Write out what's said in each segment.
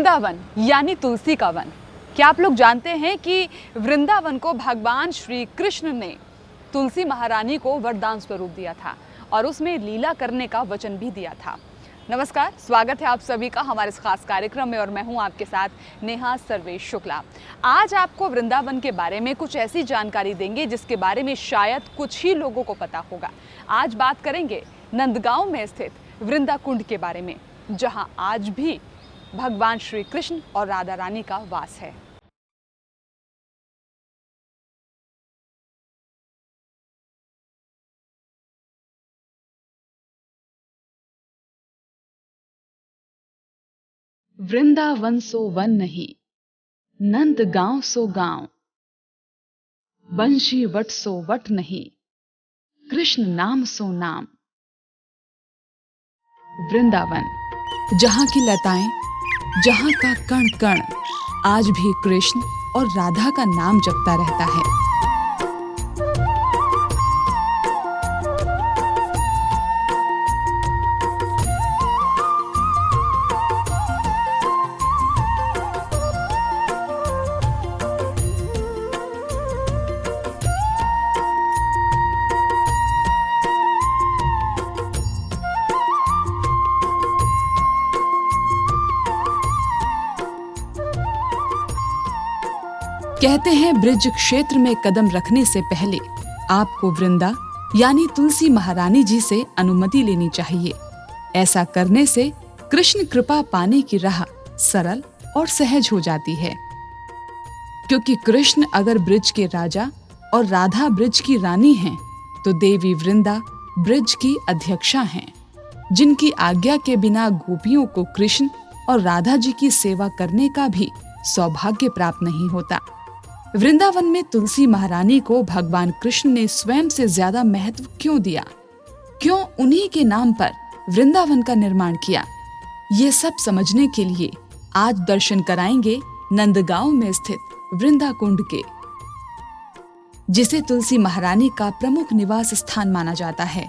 वृंदावन यानी तुलसी का वन। क्या आप लोग जानते हैं कि वृंदावन को भगवान श्री कृष्ण ने तुलसी महारानी को वरदान स्वरूप दिया था और उसमें लीला करने का वचन भी दिया था। नमस्कार, स्वागत है आप सभी का हमारे इस खास कार्यक्रम में और मैं हूं आपके साथ नेहा सर्वेश शुक्ला। आज आपको वृंदावन के बारे में कुछ ऐसी जानकारी देंगे जिसके बारे में शायद कुछ ही लोगों को पता होगा। आज बात करेंगे नंदगांव में स्थित वृंदा कुंड के बारे में, जहां आज भी भगवान श्री कृष्ण और राधा रानी का वास है। वृंदावन सो वन नहीं, नंद गांव सो गांव, बंशी वट सो वट नहीं, कृष्ण नाम सो नाम। वृंदावन, जहां की लताएं, जहां का कण कण आज भी कृष्ण और राधा का नाम जपता रहता है। कहते हैं ब्रिज क्षेत्र में कदम रखने से पहले आपको वृंदा यानी तुलसी महारानी जी से अनुमति लेनी चाहिए। ऐसा करने से कृष्ण कृपा पाने की राह सरल और सहज हो जाती है, क्योंकि कृष्ण अगर ब्रिज के राजा और राधा ब्रिज की रानी हैं, तो देवी वृंदा ब्रिज की अध्यक्षा हैं, जिनकी आज्ञा के बिना गोपियों को कृष्ण और राधा जी की सेवा करने का भी सौभाग्य प्राप्त नहीं होता। वृंदावन में तुलसी महारानी को भगवान कृष्ण ने स्वयं से ज्यादा महत्व क्यों दिया, क्यों उन्हीं के नाम पर वृंदावन का निर्माण किया, ये सब समझने के लिए आज दर्शन कराएंगे नंदगांव में स्थित वृंदा कुंड के, जिसे तुलसी महारानी का प्रमुख निवास स्थान माना जाता है।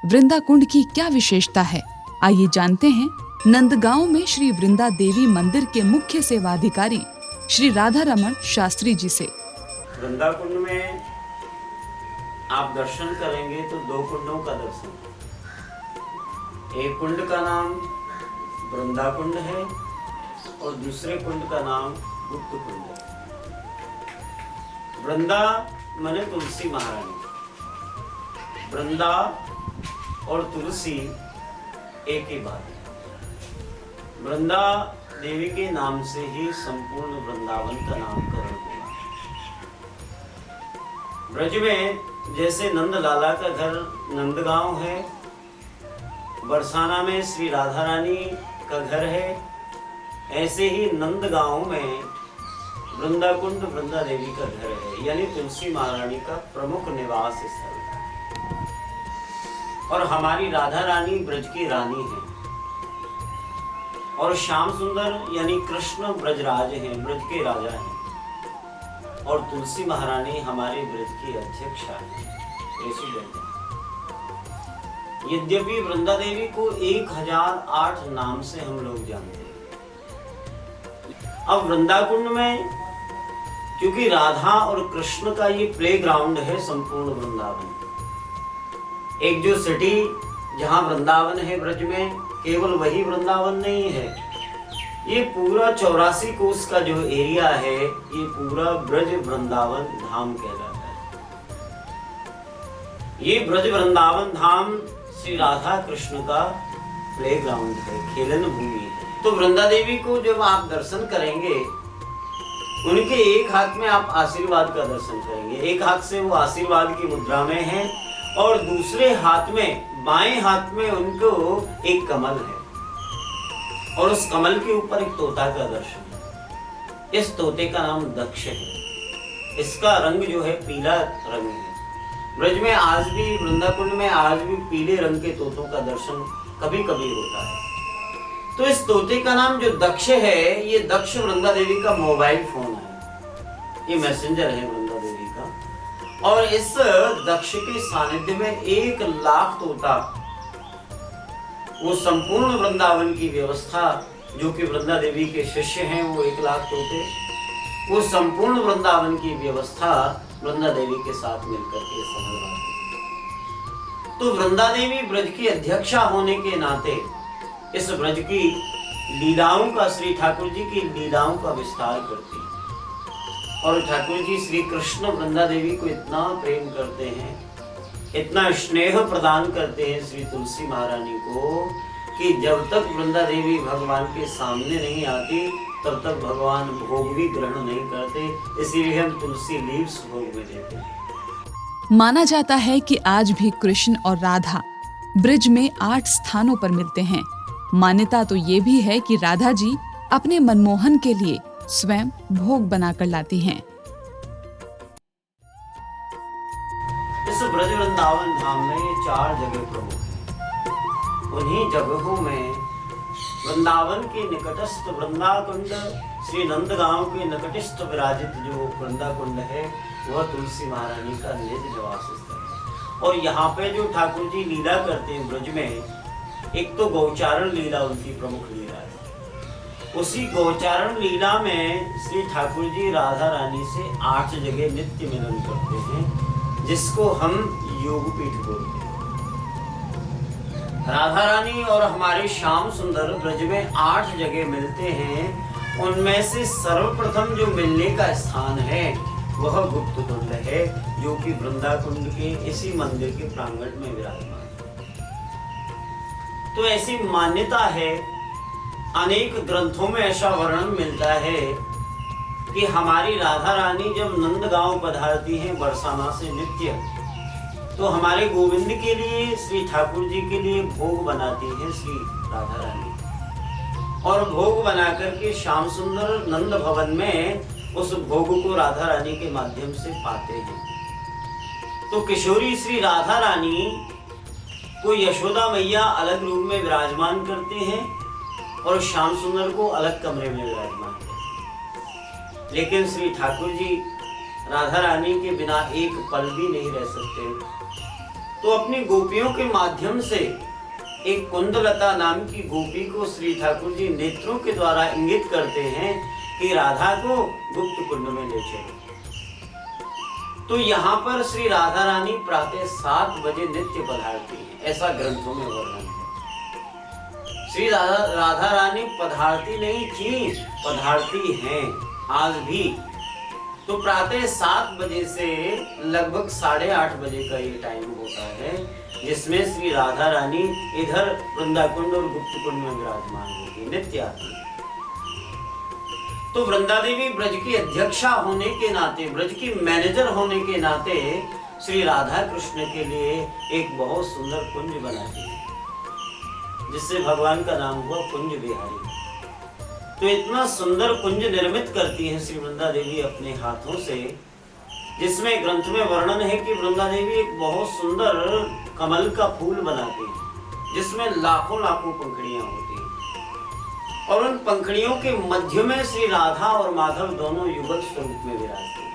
वृंदा कुंड की क्या विशेषता है, आइए जानते हैं नंदगांव में श्री वृंदा देवी मंदिर के मुख्य सेवाधिकारी श्री राधा रमन शास्त्री जी से। वृंदा कुंड में आप दर्शन करेंगे तो दो कुंडों का दर्शन। एक कुंड का नाम वृंदा कुंड है और दूसरे कुंड का नाम गुप्त कुंड है। वृंदा माने तुलसी महारानी, वृंदा और तुलसी एक ही बात है। वृंदा देवी के नाम से ही संपूर्ण वृंदावन का नामकरण हुआ। ब्रज में जैसे नंद लाला का घर नंदगांव है, बरसाना में श्री राधा रानी का घर है, ऐसे ही नंदगांव में वृंदा कुंड वृंदा देवी का घर है, यानी तुलसी महारानी का प्रमुख निवास स्थल है। और हमारी राधा रानी ब्रज की रानी है और श्याम सुंदर यानी कृष्ण ब्रजराज हैं, ब्रज के राजा हैं, और तुलसी महारानी हमारे ब्रज की अध्यक्षा हैं, प्रेसिडेंट हैं। यद्यपि वृंदा देवी को 1008 नाम से हम लोग जानते हैं। अब वृंदा कुंड में क्योंकि राधा और कृष्ण का ये प्ले ग्राउंड है संपूर्ण वृंदावन, एक जो सिटी जहां वृंदावन है ब्रज में, केवल वही वृंदावन नहीं है, ये पूरा 84 कोस का जो एरिया है, ये पूरा ब्रज वृंदावन धाम कहलाता है। ये ब्रज वृंदावन धाम श्री राधा कृष्ण का प्ले ग्राउंड है, खेलन भूमि है। तो वृंदा देवी को जब आप दर्शन करेंगे, उनके एक हाथ में आप आशीर्वाद का दर्शन करेंगे, एक हाथ से वो आशीर्वाद की मुद्रा में है और दूसरे हाथ में, बाएं हाथ में उनको एक कमल है और उस कमल के ऊपर एक तोता का दर्शन है। इस तोते का नाम दक्ष है। इसका रंग जो है पीला रंग है। ब्रज में आज भी, वृंदा कुंड में आज भी पीले रंग के तोतों का दर्शन कभी कभी होता है। तो इस तोते का नाम जो दक्ष है, ये दक्ष वृंदा देवी का मोबाइल फोन है, ये मैसेंजर है वृंदा देवी का। और इस दक्ष के सानिध्य में 1 लाख तोता वो संपूर्ण वृंदावन की व्यवस्था जो कि वृंदा देवी के शिष्य हैं, वो 1 लाख तोते, वो संपूर्ण वृंदावन की व्यवस्था वृंदा देवी के साथ मिलकर के संभालते। तो वृंदा देवी ब्रज की अध्यक्षा होने के नाते इस ब्रज की लीलाओं का, श्री ठाकुर जी की लीलाओं का विस्तार करती है। और ठाकुर जी श्री कृष्ण वृंदा देवी को इतना प्रेम करते हैं, इतना स्नेह प्रदान करते हैं श्री तुलसी महारानी को, कि जब तक वृंदा देवी भगवान के सामने नहीं आती तब तक भगवान भोग भी ग्रहण नहीं करते। इसीलिए हम तुलसी लीव्स भोग में देते हैं। माना जाता है कि आज भी कृष्ण और राधा ब्रिज में 8 स्थानों पर मिलते हैं। मान्यता तो ये भी है कि राधा जी अपने मनमोहन के लिए स्वयं भोग बनाकर लाती हैं। इस ब्रज वृंदावन धाम में 4 जगह प्रमुख हैं। उन्हीं जगहों में वृंदावन के निकटस्थ वृंदा कुंड, श्री नंदगांव के निकटस्थ विराजित जो वृंदा कुंड है, वह तुलसी महारानी का निज निवास स्थल है। और यहाँ पे जो ठाकुर जी लीला करते हैं ब्रज में, एक तो गौचारण लीला उनकी प्रमुख लीला है। उसी गौचारण लीला में श्री ठाकुर जी राधा रानी से 8 जगह नित्य मिलन करते हैं, जिसको हम योगपीठ बोलते हैं। राधा रानी और हमारे श्याम सुंदर ब्रज में 8 जगह मिलते हैं। उनमें से सर्वप्रथम जो मिलने का स्थान है वह गुप्त कुंड है, जो कि वृंदा कुंड के इसी मंदिर के प्रांगण में विराजमान है। तो ऐसी मान्यता है, अनेक ग्रंथों में ऐसा वर्णन मिलता है कि हमारी राधा रानी जब नंदगांव पधारती हैं बरसाना से नित्य, तो हमारे गोविंद के लिए, श्री ठाकुर जी के लिए भोग बनाती है श्री राधा रानी। और भोग बनाकर के श्याम सुंदर नंद भवन में उस भोग को राधा रानी के माध्यम से पाते हैं। तो किशोरी श्री राधा रानी को यशोदा मैया अलग रूप में विराजमान करते हैं और श्याम सुंदर को अलग कमरे में विराजमान करते हैं। लेकिन श्री ठाकुर जी राधा रानी के बिना एक पल भी नहीं रह सकते। तो अपनी गोपियों के माध्यम से एक कुंदलता नाम की गोपी को श्री ठाकुर जी नेत्रों के द्वारा इंगित करते हैं कि राधा को गुप्त कुंड में ले चलो। तो यहाँ पर श्री राधा रानी प्रातः 7 बजे नित्य पधारती है, ऐसा ग्रंथों में वर्णन है। श्री राधा रानी पधारती नहीं थी, पधारती हैं आज भी। तो प्रातः 7 बजे से लगभग 8:30 बजे का ये टाइम होता है, जिसमें श्री राधा रानी इधर वृंदा कुंड और गुप्त कुंड में विराजमान होती है, नित्य आती है। तो वृंदा देवी ब्रज की अध्यक्षा होने के नाते, ब्रज की मैनेजर होने के नाते श्री राधा कृष्ण के लिए एक बहुत सुंदर कुंज बनाती है, जिससे भगवान का नाम हुआ कुंज बिहारी। तो इतना सुंदर कुंज निर्मित करती हैं श्री वृंदा देवी अपने हाथों से, जिसमें ग्रंथ में वर्णन है कि वृंदा देवी एक बहुत सुंदर कमल का फूल बनाती है, जिसमें लाखों लाखों पंखुड़ियां होती हैं। और उन पंखुड़ियों के मध्य में श्री राधा और माधव दोनों युगल स्वरूप में विराजते हैं।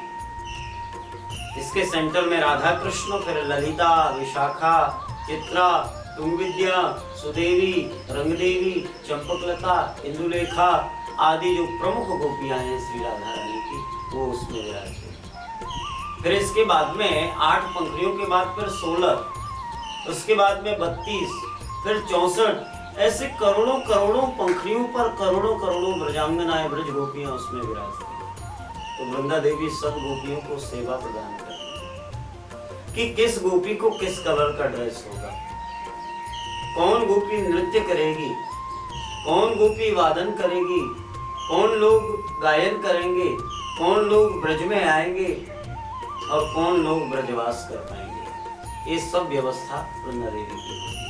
इसके सेंटर में राधा कृष्ण, फिर ललिता, विशाखा, चित्रा, तुंगविद्या, सुदेवी, रंगदेवी, चंपकलता, इंदुलेखा आदि जो प्रमुख गोपियां हैं श्री राधा रानी की, वो उसमें विराजते हैं। फिर इसके बाद में 8 पंखुड़ियों के बाद फिर 16, उसके बाद में 32, फिर 64, ऐसे करोड़ों करोड़ों पंखुड़ियों पर करोड़ों करोड़ों ब्रजांगनाएं, ब्रज गोपियां उसमें विराजती हैं। तो वृंदा देवी सब गोपियों को सेवा प्रदान करती है कि किस गोपी को किस कलर का ड्रेस होगा, कौन गोपी नृत्य करेगी, कौन गोपी वादन करेगी, कौन लोग गायन करेंगे, कौन लोग ब्रज में आएंगे और कौन लोग ब्रजवास कर पाएंगे। ये सब व्यवस्था वृंदा देवी की होती है।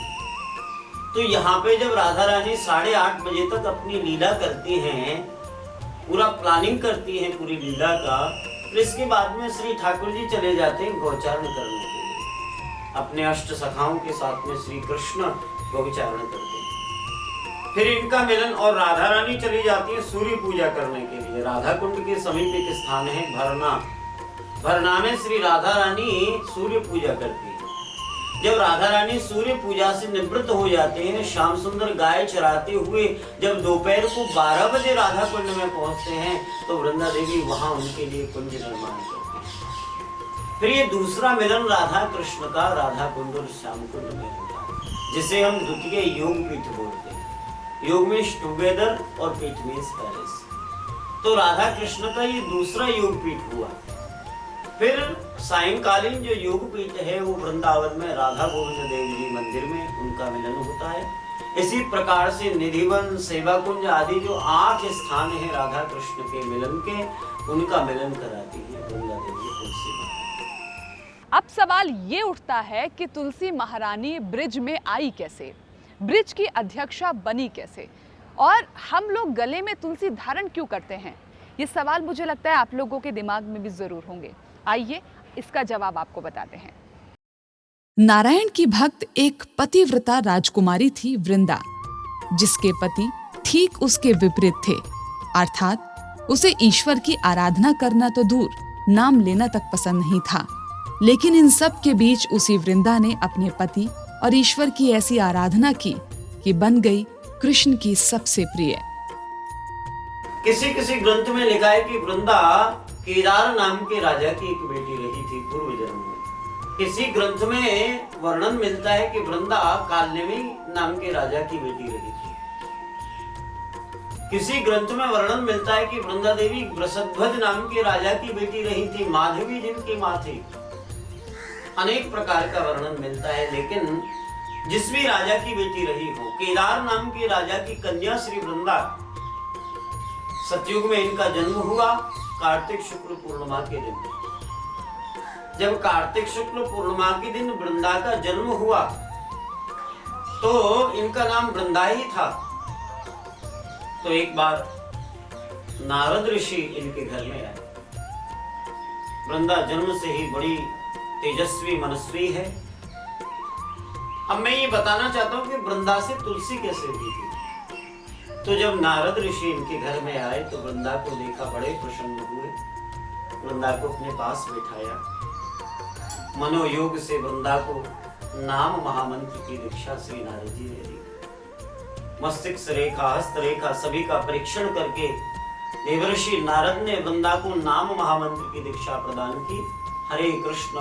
तो यहाँ पे जब राधा रानी 8:30 बजे तक अपनी लीला करती हैं, पूरा प्लानिंग करती हैं पूरी लीला का, फिर इसके बाद में श्री ठाकुर जी चले जाते हैं गौचारण करने के लिए। अपने अष्ट सखाओं के साथ में श्री कृष्ण गौचारण करते हैं। फिर इनका मिलन, और राधा रानी चली जाती है सूर्य पूजा करने के लिए। राधा कुंड के समीप एक स्थान है भरना। भरना में श्री राधा रानी सूर्य पूजा करती है। जब राधा रानी सूर्य पूजा से निवृत्त हो जाते हैं, श्याम सुंदर गाय चराते हुए जब दोपहर को 12 बजे राधा कुंड में पहुंचते हैं, तो वृंदा देवी वहां उनके लिए कुंज निर्माण करते हैं। फिर ये दूसरा मिलन राधा कृष्ण का राधा कुंड और श्याम कुंड में होता है, जिसे हम द्वितीय योग पीठ बोलते हैं। योग में टुगेदर और पीठ मीन्स पैलेस। तो राधा कृष्ण का ये दूसरा योग पीठ हुआ। फिर सायंकालीन जो योग पीठ है वो वृंदावन में राधा गोविंद देव जी मंदिर में उनका मिलन होता है। इसी प्रकार से निधिवन, सेवा कुंज आदि जो 8 स्थान है राधा कृष्ण के मिलन के, उनका मिलन कराती है वृंदा देवी तुलसी महारानी। अब सवाल ये उठता है कि तुलसी महारानी ब्रिज में आई कैसे, ब्रिज की अध्यक्षा बनी कैसे, और हम लोग गले में तुलसी धारण क्यों करते हैं? ये सवाल मुझे लगता है आप लोगों के दिमाग में भी जरूर होंगे। आइए इसका जवाब आपको बताते हैं। नारायण की भक्त एक पतिव्रता राजकुमारी थी वृंदा, जिसके पति ठीक उसके विपरीत थे, अर्थात उसे ईश्वर की आराधना करना तो दूर, नाम लेना तक पसंद नहीं था। लेकिन इन सब के बीच उसी वृंदा ने अपने पति और ईश्वर की ऐसी आराधना की कि बन गई कृष्ण की सबसे प्रिय। किसी किसी ग्रंथ में लिखा है कि वृंदा केदार नाम के राजा की एक बेटी रही थी पूर्व जन्म में। किसी ग्रंथ में वर्णन मिलता है कि वृंदा कालनेमी नाम के राजा की बेटी रही थी। किसी ग्रंथ में वर्णन मिलता है कि वृंदा देवी वृषध्वज नाम के राजा की बेटी रही थी, माधवी जिनकी मां थी। अनेक प्रकार का वर्णन मिलता है, लेकिन जिस भी राजा की बेटी रही हो, केदार नाम के राजा की कन्या श्री वृंदा, सतयुग में इनका जन्म हुआ कार्तिक शुक्ल पूर्णिमा के दिन। जब कार्तिक शुक्ल पूर्णिमा के दिन वृंदा का जन्म हुआ तो इनका नाम वृंदा ही था। तो एक बार नारद ऋषि इनके घर में आए। वृंदा जन्म से ही बड़ी तेजस्वी मनस्वी है। अब मैं ये बताना चाहता हूं कि वृंदा से तुलसी कैसे हुई थी। तो जब नारद ऋषि इनके घर में आए तो वृंदा को देखा, बड़े प्रसन्न हुए। वृंदा को अपने पास बिठाया, मनोयोग से वृंदा को नाम महामंत्र की दीक्षा श्री नारद जी ने दी। मस्तिष्क रेखा, हस्त रेखा सभी का परीक्षण करके देवर्षि नारद ने वृंदा को नाम महामंत्र की दीक्षा प्रदान की। हरे कृष्ण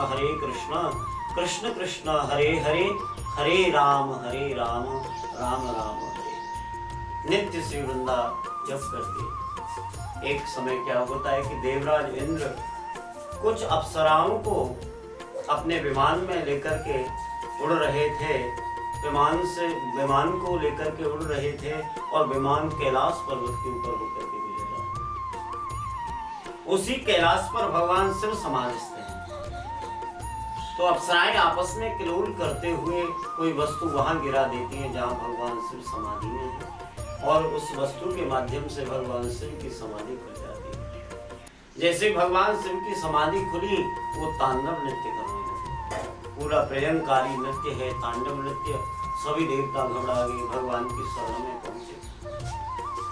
कृष्ण कृष्ण हरे हरे, हरे राम राम राम हरे। नित्य श्री वृंदा जप करती। एक समय क्या होता है कि देवराज इंद्र कुछ अप्सराओं को अपने विमान में लेकर के उड़ रहे थे। विमान को लेकर के उड़ रहे थे और विमान कैलाश पर्वत के ऊपर होकर के गुजर रहा। उसी कैलाश पर भगवान शिव समाधिस्थ हैं। तो अप्सराएं आपस में किलोल करते हुए कोई वस्तु वहां गिरा देती हैं जहां भगवान शिव समाधि में है, और उस वस्तु के माध्यम से भगवान शिव की समाधि खुल जाती है। जैसे भगवान शिव की समाधि खुली, वो तांडव नृत्य करने लगे। पूरा प्रलयंकारी नृत्य है, तांडव नृत्य। सभी देवता घबरा गए, भगवान की शरण में पहुंचे।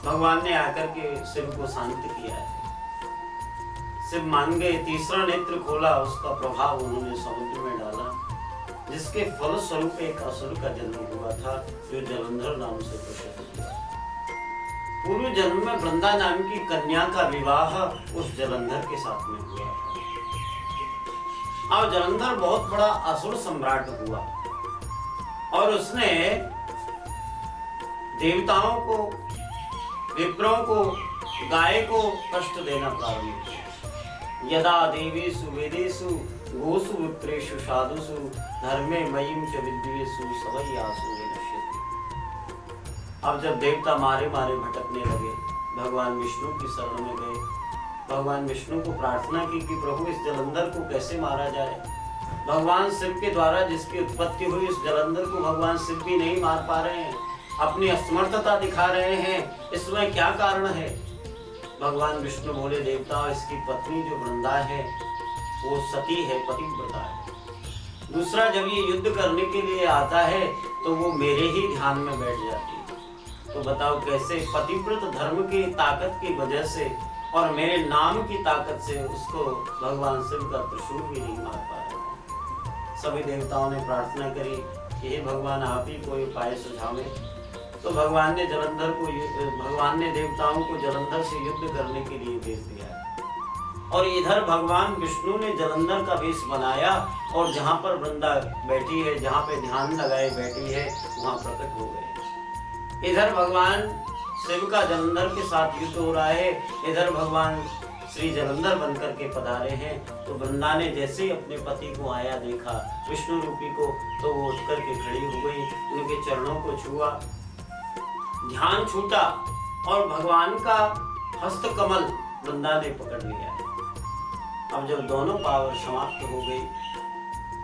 भगवान ने आकर के शिव को शांत किया है। शिव मान गए। तीसरा नेत्र खोला, उसका प्रभाव उन्होंने समुद्र में डाला, जिसके फल स्वरूप एक असुर का जन्म हुआ था जो जलंधर नाम से प्रसिद्ध हुआ। पूर्व जन्म में वृंदा नाम की कन्या का विवाह उस जलंधर के साथ में हुआ था। और जलंधर बहुत बड़ा असुर सम्राट हुआ और उसने देवताओं को, विप्रों को, गाय को कष्ट देना प्रारंभ किया। यदा देवीषु वेदेषु गोसु विप्रेषु साधुषु धर्मे मयिं च विद्वेषु सवैयासु विनश्यति। अब जब देवता मारे मारे भटकने लगे, भगवान विष्णु की शरण में गए। भगवान विष्णु को प्रार्थना की कि प्रभु इस जलंधर को कैसे मारा जाए। भगवान शिव के द्वारा जिसकी उत्पत्ति हुई इस जलंधर को भगवान शिव भी नहीं मार पा रहे हैं, अपनी असमर्थता दिखा रहे हैं, इसमें क्या कारण है। भगवान विष्णु बोले, देवता इसकी पत्नी जो वृंदा है वो सती है, पतिव्रता है। दूसरा, जब ये युद्ध करने के लिए आता है तो वो मेरे ही ध्यान में बैठ जाती है। तो बताओ कैसे पतिव्रत धर्म की ताकत की वजह से और मेरे नाम की ताकत से उसको भगवान शिव का त्रिशूल भी नहीं मार पा रहा है। सभी देवताओं ने प्रार्थना करी कि हे भगवान आप ही कोई उपाय सुझावें। तो भगवान ने देवताओं को जलंधर से युद्ध करने के लिए भेज दिया और इधर भगवान विष्णु ने जलंधर का वेश बनाया और जहाँ पर वृंदा बैठी है, जहाँ पे ध्यान लगाए बैठी है, वहाँ प्रकट हो गए। इधर भगवान शिव का जलंधर के साथ युद्ध हो रहा है, इधर भगवान श्री जलंधर बनकर के पधारे हैं। तो वृंदा ने जैसे ही अपने पति को आया देखा, विष्णु रूपी को, तो वो उठ करके खड़ी हो गई, उनके चरणों को छुआ, ध्यान छूटा और भगवान का हस्त कमल वृंदा ने पकड़ लिया है। अब जब दोनों पावर समाप्त हो गई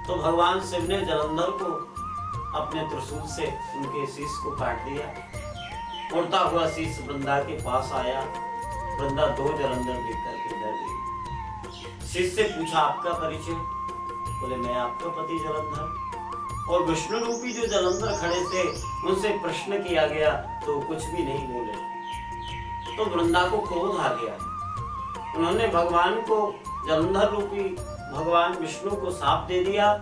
तो भगवान शिव ने जलंधर को अपने त्रिशूल से उनके शीश को काट दिया। उड़ता हुआ शीश वृंदा के पास आया। वृंदा दो जलंधर देख करके डर गई। शीश से पूछा आपका परिचय? बोले मैं आपका पति जलंधर। और विष्णु रूपी जो जलंधर खड़े थे उनसे प्रश्न किया गया तो कुछ भी नहीं बोले। तो वृंदा को क्रोध आ गया। उन्होंने भगवान को, जलंधर रूपी भगवान विष्णु को शाप दे दिया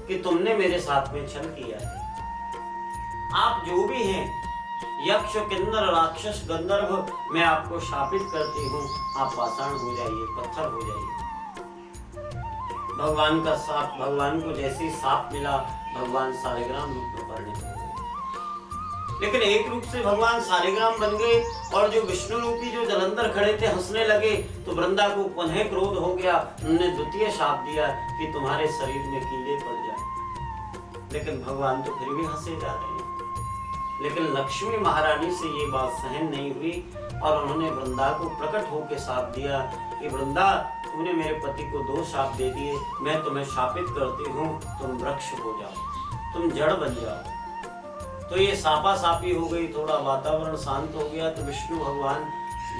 कि तुमने मेरे साथ में छल किया है। आप जो भी हैं, यक्ष, किन्नर, राक्षस, गंधर्व, मैं आपको शापित करती हूँ, आप पाषाण हो जाइए, पत्थर हो जाइए। भगवान का शाप, भगवान को जैसे ही शाप मिला, भगवान सालिग्राम रूप में परिणित हो गए। लेकिन एक रूप से भगवान सालिग्राम बन गए और जो विष्णु रूपी जो जलंधर खड़े थे हंसने लगे। तो वृंदा को पुनः क्रोध हो गया। उन्होंने द्वितीय शाप दिया कि तुम्हारे शरीर में कीड़े पड़ जाए। लेकिन भगवान तो फिर भी हंसे जा रहे हैं। लेकिन लक्ष्मी महारानी से ये बात सहन नहीं हुई और उन्होंने वृंदा को प्रकट होकर शाप दिया कि वृंदा, तूने मेरे पति को 2 शाप दे दिए, मैं तुम्हें शापित करती हूँ, तुम वृक्ष हो जाओ, तुम जड़ बन जाओ। तो ये सापा सापी हो गई, थोड़ा वातावरण शांत हो गया। तो विष्णु भगवान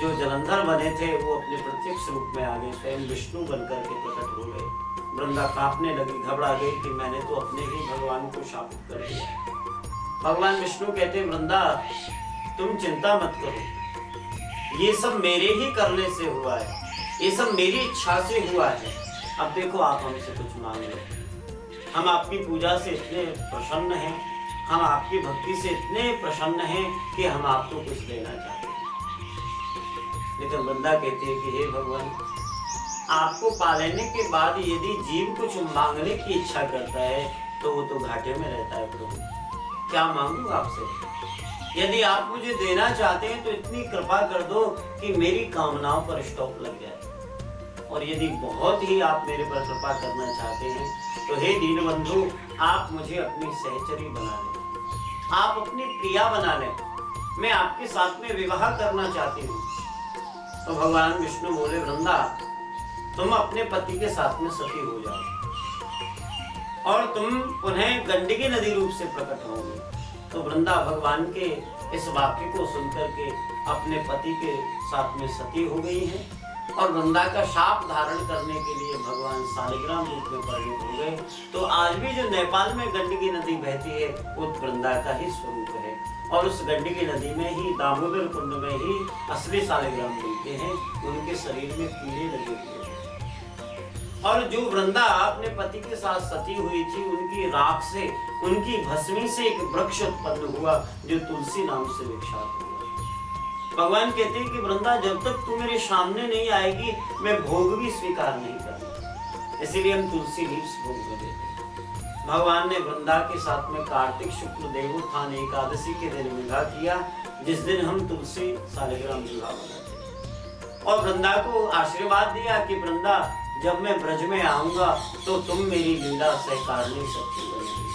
जो जलंधर बने थे वो अपने प्रत्यक्ष रूप में आ गए, स्वयं विष्णु बनकर के प्रकट हो गए। वृंदा कांपने लगी, घबरा गई कि मैंने तो अपने ही भगवान को शापित कर दिया। भगवान विष्णु कहते, वृंदा तुम चिंता मत करो, ये सब मेरे ही करने से हुआ है, ये सब मेरी इच्छा से हुआ है। अब देखो आप हमसे कुछ मांग लो। हम आपकी पूजा से इतने प्रसन्न हैं, हम आपकी भक्ति से इतने प्रसन्न हैं कि हम आपको कुछ देना चाहते हैं। लेकिन वृंदा कहती है कि हे भगवान, आपको पा लेने के बाद यदि जीव कुछ मांगने की इच्छा करता है तो वो तो घाटे में रहता है। प्रभु क्या मांगू आपसे? यदि आप मुझे देना चाहते हैं तो इतनी कृपा कर दो कि मेरी कामनाओं पर स्टॉप लग जाए। और यदि बहुत ही आप मेरे पर कृपा करना चाहते हैं तो हे दीनबंधु, आप मुझे अपनी सहचरी बना लें, आप अपनी प्रिया बना लें, मैं आपके साथ में विवाह करना चाहती हूँ। तो भगवान विष्णु बोले, वृंदा तुम अपने पति के साथ में सती हो जाओ और तुम पुनः गंडकी नदी रूप से प्रकट होंगे। तो वृंदा भगवान के इस वाक्य को सुनकर के अपने पति के साथ में सती हो गई है और वृंदा का शाप धारण करने के लिए भगवान सालिग्राम रूप में परिणित हो गए। तो आज भी जो नेपाल में गंडकी नदी बहती है वो वृंदा का ही स्वरूप है और उस गंडकी नदी में ही, दामोदर कुंड में ही असली सालिग्राम मिलते हैं। उनके शरीर में कीड़े लगे हुए हैं और जो वृंदा अपने पति के साथ सती हुई थी, उनकी राख से, उनकी भस्मी से एक वृक्ष उत्पन्न हुआ जो तुलसी नाम से विख्यात हुआ। भगवान कहते हैं कि वृंदा, जब तक तू मेरे सामने नहीं आएगी मैं भोग भी स्वीकार नहीं करूंगा। इसीलिए हम तुलसी लीव्स भोग देते हैं। भगवान ने वृंदा के साथ में कार्तिक शुक्ल देवोत्थान एकादशी के दिन विवाह किया, जिस दिन हम तुलसी सालिग्राम विवाह बनाते हैं। और वृंदा को आशीर्वाद दिया कि वृंदा, जब मैं ब्रज में आऊंगा तो तुम मेरी लीला सहकारनी शक्ति बनोगी,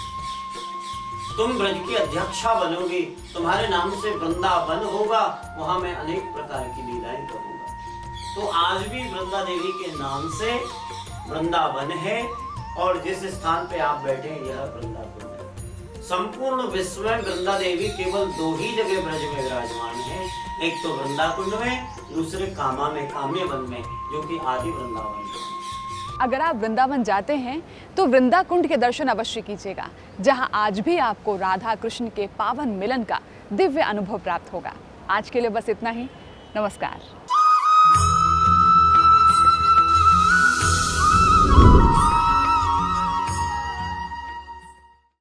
तुम ब्रज की अध्यक्षा बनोगी, तुम्हारे नाम से वृंदावन होगा, वहां मैं अनेक प्रकार की लीलाएं करूंगा। तो आज भी वृंदा देवी के नाम से वृंदावन है और जिस स्थान पे आप बैठे हैं यह वृंदावन है। संपूर्ण विश्व में वृंदा देवी केवल 2 ही जगह ब्रज में विराजमान है, एक तो वृंदाकुंड में, दूसरे कामा में, काम्यवन में, जो कि आदि वृंदावन है। अगर आप वृंदावन जाते हैं तो वृंदा कुंड के दर्शन अवश्य कीजिएगा, जहां आज भी आपको राधा कृष्ण के पावन मिलन का दिव्य अनुभव प्राप्त होगा। आज के लिए बस इतना ही। नमस्कार।